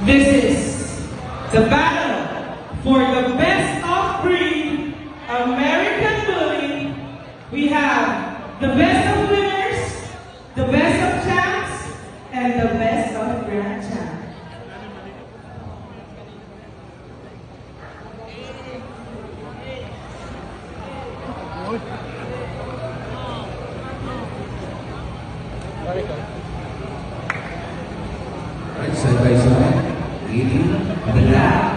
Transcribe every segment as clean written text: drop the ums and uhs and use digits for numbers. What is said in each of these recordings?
This is the battle for the best of breed American Bully. We have the best of winners, the best of champs, and the best of grand champs. Right, side by side, leading the lap.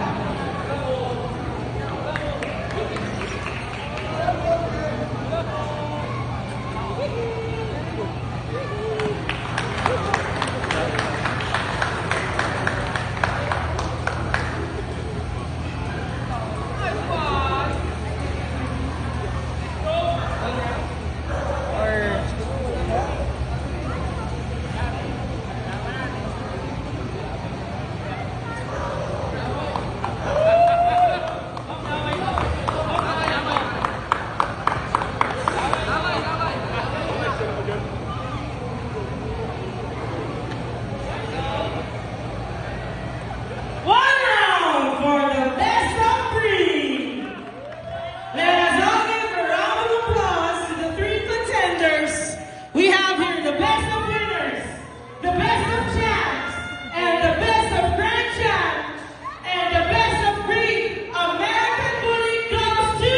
We have here the best of winners, the best of champs, and the best of grand champs, and the best of breed. American Bully goes to...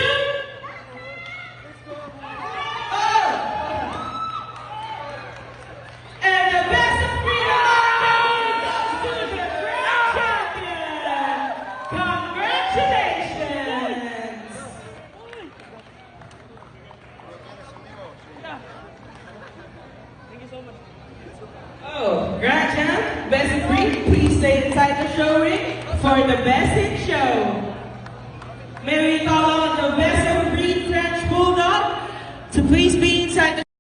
And the best of breed American Bully goes to the grand champion. Congratulations. Thank you so much. Oh, grand champ, best of breed, please stay inside the show ring for the best in show.